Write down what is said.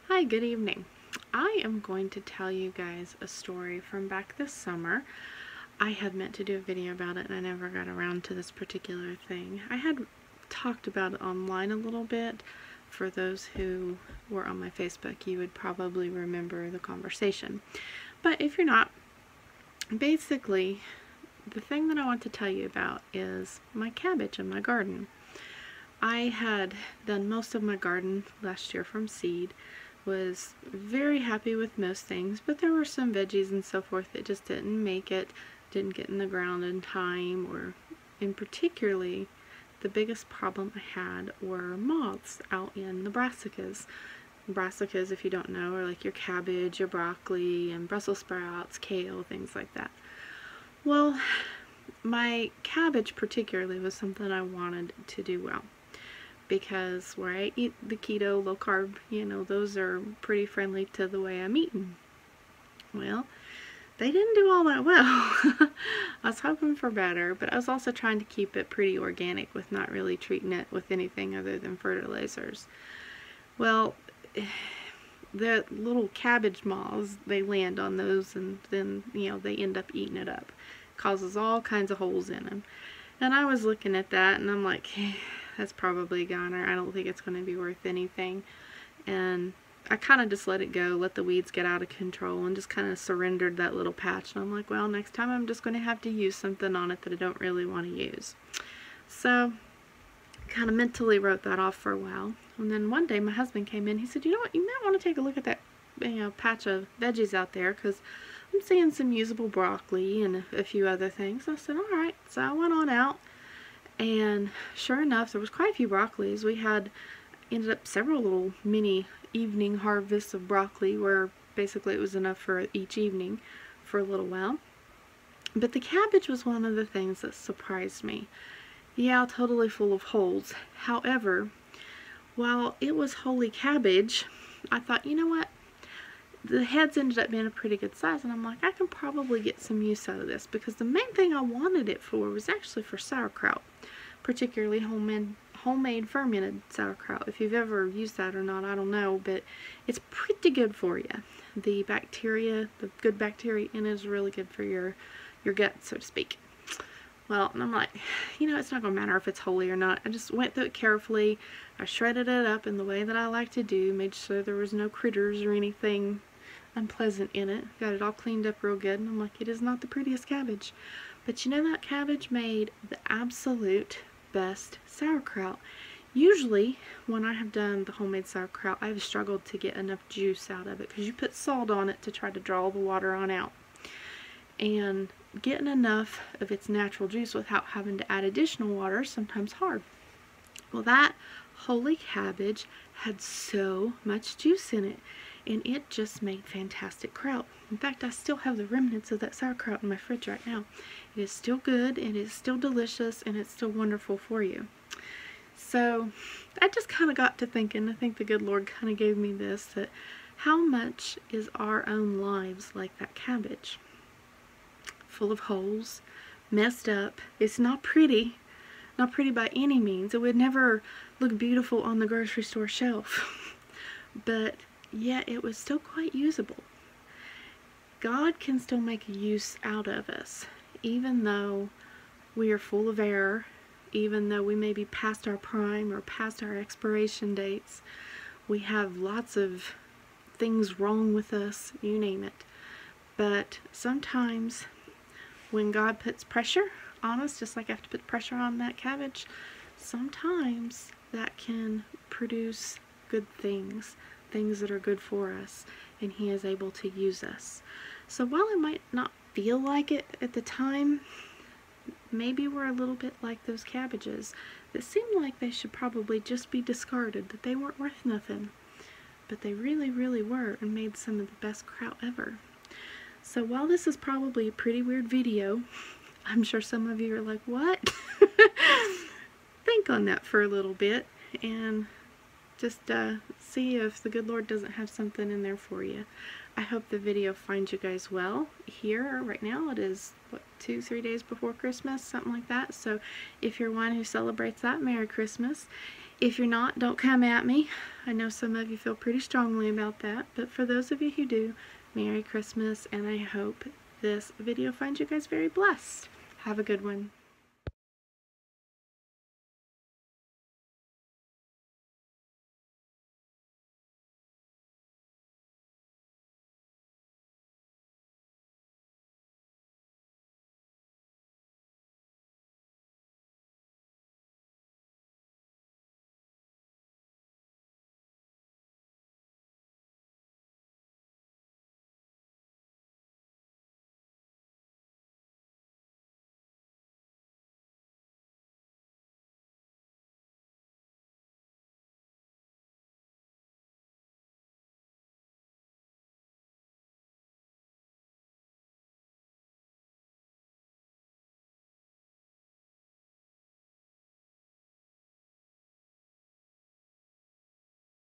Hi, good evening. I am going to tell you guys a story from back this summer. I had meant to do a video about it and I never got around to this particular thing. I had talked about it online a little bit. For those who were on my Facebook, you would probably remember the conversation. But if you're not, basically, the thing that I want to tell you about is my cabbage in my garden. I had done most of my garden last year from seed, was very happy with most things, but there were some veggies and so forth that just didn't make it, didn't get in the ground in time, or in particularly the biggest problem I had were moths out in the brassicas. Brassicas, if you don't know, are like your cabbage, your broccoli, and Brussels sprouts, kale, things like that. Well, my cabbage particularly was something I wanted to do well, because where I eat the keto, low carb, those are pretty friendly to the way I'm eating. Well, they didn't do all that well. I was hoping for better, but I was also trying to keep it pretty organic with not really treating it with anything other than fertilizers. Well, the little cabbage moths, they land on those and then, they end up eating it up. Causes all kinds of holes in them. And I was looking at that and I'm like, that's probably a goner. I don't think it's going to be worth anything. And I kind of just let it go, let the weeds get out of control, and just kind of surrendered that little patch. And I'm like, well, next time I'm just going to have to use something on it that I don't really want to use. So, kind of mentally wrote that off for a while. And then one day my husband came in. He said, you know what, you might want to take a look at that patch of veggies out there, because I'm seeing some usable broccoli and a few other things. I said, alright. So I went on out, and sure enough, there was quite a few broccolis. We had ended up several little mini evening harvests of broccoli, where basically it was enough for each evening for a little while. But the cabbage was one of the things that surprised me. Yeah, totally full of holes. However, while it was Holey cabbage, I thought, you know what? The heads ended up being a pretty good size, and I'm like, I can probably get some use out of this, because the main thing I wanted it for was actually for sauerkraut, particularly homemade fermented sauerkraut. If you've ever used that or not, I don't know, but it's pretty good for you. The bacteria, the good bacteria in it, is really good for your gut, so to speak. Well, and I'm like, it's not going to matter if it's Holey or not. I just went through it carefully. I shredded it up in the way that I like to do, made sure there was no critters or anything unpleasant in it. Got it all cleaned up real good, and I'm like, it is not the prettiest cabbage. But that cabbage made the absolute best sauerkraut. Usually, when I have done the homemade sauerkraut, I've struggled to get enough juice out of it, because you put salt on it to try to draw the water on out. And getting enough of its natural juice without having to add additional water is sometimes hard. Well, that Holey cabbage had so much juice in it, and it just made fantastic kraut. In fact, I still have the remnants of that sauerkraut in my fridge right now. It is still good, it is still delicious, and it's still wonderful for you. So I just kind of got to thinking, I think the good Lord kind of gave me this, that how much is our own lives like that cabbage? Full of holes, messed up. It's not pretty by any means. It would never look beautiful on the grocery store shelf. But yet it was still quite usable. God can still make a use out of us, even though we are full of error, even though we may be past our prime or past our expiration dates. We have lots of things wrong with us, you name it. But sometimes when God puts pressure on us, just like I have to put pressure on that cabbage, sometimes that can produce good things that are good for us, and He is able to use us. So while it might not feel like it at the time, maybe we're a little bit like those cabbages that seemed like they should probably just be discarded, that they weren't worth nothing, but they really, really were, and made some of the best kraut ever. So while this is probably a pretty weird video, I'm sure some of you are like, what? Think on that for a little bit, and just see if the good Lord doesn't have something in there for you. I hope the video finds you guys well. Here, right now, it is, what, 2-3 days before Christmas, something like that. So if you're one who celebrates that, Merry Christmas. If you're not, don't come at me. I know some of you feel pretty strongly about that, but for those of you who do, Merry Christmas, and I hope this video finds you guys very blessed. Have a good one.